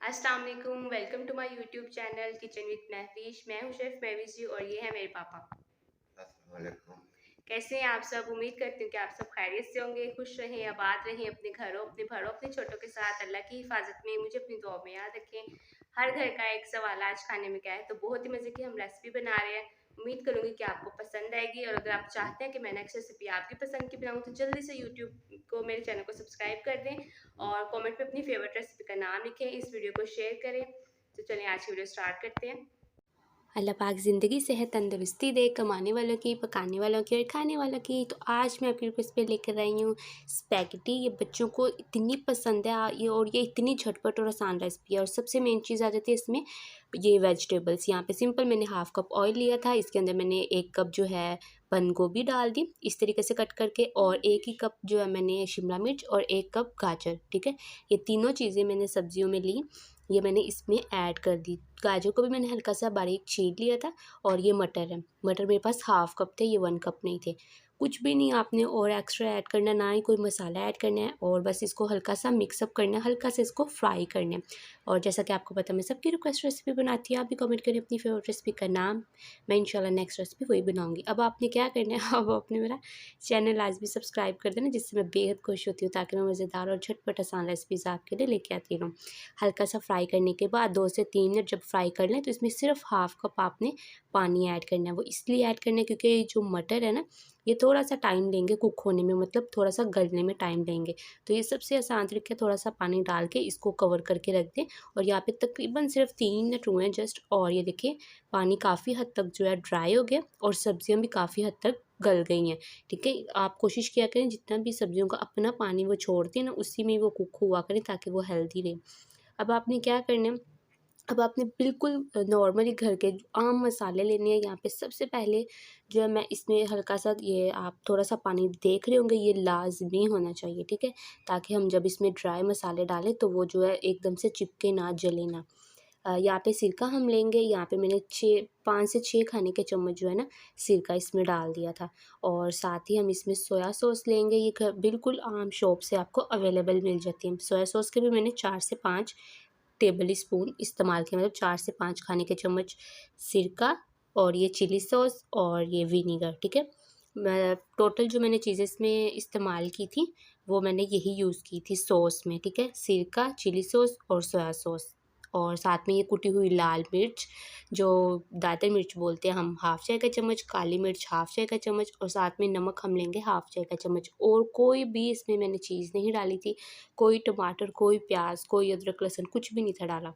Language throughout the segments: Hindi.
अस्सलाम वालेकुम, welcome to my YouTube channel kitchen with Mahvish. मैं हूं शेफ़ महविश जी और ये है मेरे पापा। अस्सलाम वालेकुम। कैसे हैं आप सब? उम्मीद करती हूँ कि आप सब खैरियत से होंगे, खुश रहें, आबाद रहें अपने घरों, अपने बड़ों, अपने छोटों के साथ। अल्लाह की हिफाजत में मुझे अपनी दुआ में याद रखें। हर घर का एक सवाल आज खाने में क्या है, तो बहुत ही मज़े की हम रेसिपी बना रहे हैं। उम्मीद करूँगी कि आपको पसंद आएगी और अगर आप चाहते हैं कि मैं नेक्स्ट रेसिपी आपकी पसंद की बनाऊँ तो जल्दी से यूट्यूब को मेरे चैनल को सब्सक्राइब कर दें और कमेंट में अपनी फेवरेट रेसिपी का नाम लिखें, इस वीडियो को शेयर करें। तो चलिए आज की वीडियो स्टार्ट करते हैं। अल्लाह पाक ज़िंदगी सेहत तंदुरुस्ती दे, कमाने वालों की, पकाने वालों की और खाने वालों की। तो आज मैं आपकी रिक्वेस्ट पे लेकर आई हूँ स्पैगेटी। ये बच्चों को इतनी पसंद है ये, और ये इतनी झटपट और आसान रेसिपी है। और सबसे मेन चीज़ आ जाती है इसमें ये वेजिटेबल्स। यहाँ पे सिंपल मैंने हाफ़ कप ऑयल लिया था, इसके अंदर मैंने 1 कप जो है बंद गोभी डाल दी इस तरीके से कट करके, और 1 ही कप जो है मैंने शिमला मिर्च और 1 कप गाजर। ठीक है, ये तीनों चीज़ें मैंने सब्जियों में ली, ये मैंने इसमें ऐड कर दी। गाजर को भी मैंने हल्का सा बारीक छील लिया था, और ये मटर है, मटर मेरे पास हाफ़ कप थे, ये 1 कप नहीं थे। कुछ भी नहीं आपने और एक्स्ट्रा ऐड करना, ना ही कोई मसाला ऐड करना है, और बस इसको हल्का सा मिक्सअप करना है, हल्का सा इसको फ्राई करना है। और जैसा कि आपको पता है मैं सबकी रिक्वेस्ट रेसिपी बनाती हूँ, आप भी कमेंट करें अपनी फेवरेट रेसिपी का नाम, मैं इंशाल्लाह नेक्स्ट रेसिपी वही बनाऊँगी। अब आपने क्या करना है, अब आपने मेरा चैनल आज भी सब्सक्राइब कर देना, जिससे मैं बेहद खुश होती हूँ, ताकि मैं मज़ेदार और झटपट आसान रेसिपीज़ आपके लिए लेके आती रहूँ। हल्का सा फ्राई करने के बाद 2 से 3 मिनट जब फ्राई कर लें, तो इसमें सिर्फ हाफ़ कप आपने पानी ऐड करना है। वो इसलिए ऐड करना है क्योंकि ये जो मटर है ना, ये थोड़ा-सा टाइम लेंगे कुक होने में, मतलब थोड़ा-सा गलने में टाइम लेंगे। तो ये सबसे आसान तरीका है, थोड़ा-सा पानी डाल के इसको कवर करके रख दें। और यहाँ पे तकरीबन सिर्फ 3 मिनट हुए हैं जस्ट, और ये देखिए पानी काफ़ी हद तक जो है ड्राई हो गया, और सब्जियाँ भी काफ़ी हद तक गल गई हैं। ठीक है, आप कोशिश किया करें जितना भी सब्जियों का अपना पानी वो छोड़ती है ना, उसी में वो कुक हुआ करें, ताकि वो हेल्दी रहे। अब आपने क्या करना है, अब आपने बिल्कुल नॉर्मली घर के जो आम मसाले लेने हैं। यहाँ पे सबसे पहले जो है मैं इसमें हल्का सा, ये आप थोड़ा-सा पानी देख रहे होंगे, ये लाज़मी होना चाहिए, ठीक है? ताकि हम जब इसमें ड्राई मसाले डालें तो वो जो है एकदम से चिपके ना, जले ना। यहाँ पे सिरका हम लेंगे, यहाँ पे मैंने 5 से 6 खाने के चम्मच जो है ना सिरका इसमें डाल दिया था। और साथ ही हम इसमें सोया सॉस लेंगे, ये बिल्कुल आम शॉप से आपको अवेलेबल मिल जाती है। सोया सॉस के भी मैंने 4 से 5 टेबल स्पून इस्तेमाल किया, मतलब 4 से 5 खाने के चम्मच सिरका, और ये चिली सॉस और ये विनीगर। ठीक है, मैं टोटल जो मैंने चीज़ें इसमें इस्तेमाल की थी वो मैंने यही यूज़ की थी सॉस में। ठीक है, सिरका, चिली सॉस और सोया सॉस, और साथ में ये कुटी हुई लाल मिर्च, जो दातर मिर्च बोलते हैं हम, हाफ़ चाय का चम्मच, काली मिर्च हाफ़ चाय का चम्मच, और साथ में नमक हम लेंगे हाफ़ चाय का चम्मच। और कोई भी इसमें मैंने चीज़ नहीं डाली थी, कोई टमाटर, कोई प्याज, कोई अदरक लहसुन कुछ भी नहीं था डाला।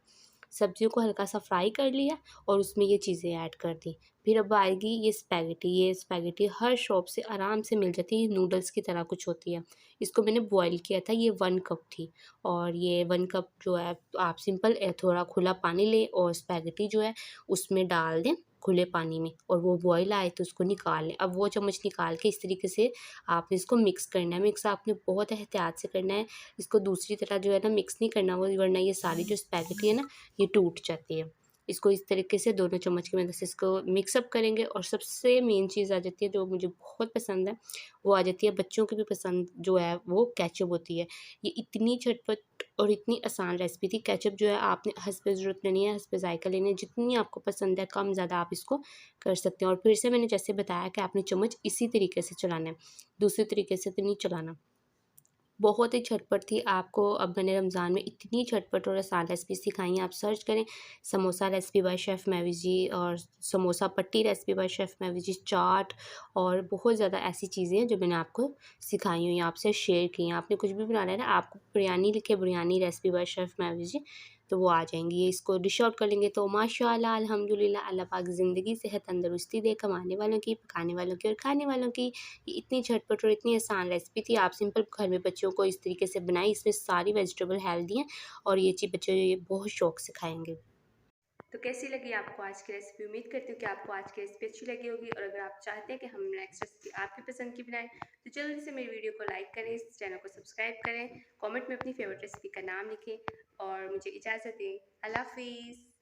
सब्जियों को हल्का सा फ्राई कर लिया और उसमें ये चीज़ें ऐड कर दी। फिर अब आएगी ये स्पैगेटी। ये स्पैगेटी हर शॉप से आराम से मिल जाती है, नूडल्स की तरह कुछ होती है। इसको मैंने बॉयल किया था, ये 1 कप थी, और ये 1 कप जो है आप सिंपल थोड़ा खुला पानी लें और स्पैगेटी जो है उसमें डाल दें खुले पानी में, और वो बॉयल आए तो उसको निकाल लें। अब वो चम्मच निकाल के इस तरीके से आपने इसको मिक्स करना है। मिक्स आपने बहुत एहतियात से करना है, इसको दूसरी तरह जो है ना मिक्स नहीं करना, वो वरना ये सारी जो स्पैगेटी है ना ये टूट जाती है। इसको इस तरीके से दोनों चम्मच की मदद से इसको मिक्सअप करेंगे। और सबसे मेन चीज़ आ जाती है जो मुझे बहुत पसंद है, वो आ जाती है बच्चों की भी पसंद जो है, वो केचप होती है। ये इतनी झटपट और इतनी आसान रेसिपी थी। केचप जो है आपने हँसपे ज़रूरत नहीं है, हँसपे ज़ायका लेने हैं, जितनी आपको पसंद है कम ज़्यादा आप इसको कर सकते हैं। और फिर से मैंने जैसे बताया कि आपने चम्मच इसी तरीके से चलाना है, दूसरे तरीके से तो नहीं चलाना। बहुत ही झटपट थी। आपको अब मैंने रमज़ान में इतनी झटपट और आसान रेसिपी सिखाई हैं, आप सर्च करें samosa recipe by chef Mahvish ji, और समोसा पट्टी recipe by chef Mahvish ji, chaat, और बहुत ज़्यादा ऐसी चीज़ें हैं जो मैंने आपको सिखाई हुई हैं, आपसे शेयर की हैं। आपने कुछ भी बनाना है ना, आपको बिरयानी लिखे, biryani recipe by chef Mahvish ji, तो वो आ जाएँगी। ये इसको डिश आउट कर लेंगे तो माशाअल्लाह अल्हम्दुलिल्लाह, अल्लाह पाक ज़िंदगी सेहत तंदुरुस्ती दे, कमाने वालों की, पकाने वालों की और खाने वालों की। ये इतनी झटपट और इतनी आसान रेसिपी थी, आप सिंपल घर में बच्चों को इस तरीके से बनाई। इसमें सारी वेजिटेबल हेल्दी हैं, और ये चीज़ बच्चे ये बहुत शौक से खाएँगे। तो कैसी लगी आपको आज की रेसिपी? उम्मीद करती हूँ कि आपको आज की रेसिपी अच्छी लगी होगी और अगर आप चाहते हैं कि हम नेक्स्ट रेसिपी आपकी पसंद की बनाएं तो जल्दी से मेरी वीडियो को लाइक करें, इस चैनल को सब्सक्राइब करें, कमेंट में अपनी फेवरेट रेसिपी का नाम लिखें और मुझे इजाज़त दें। अल्लाह हाफिज़।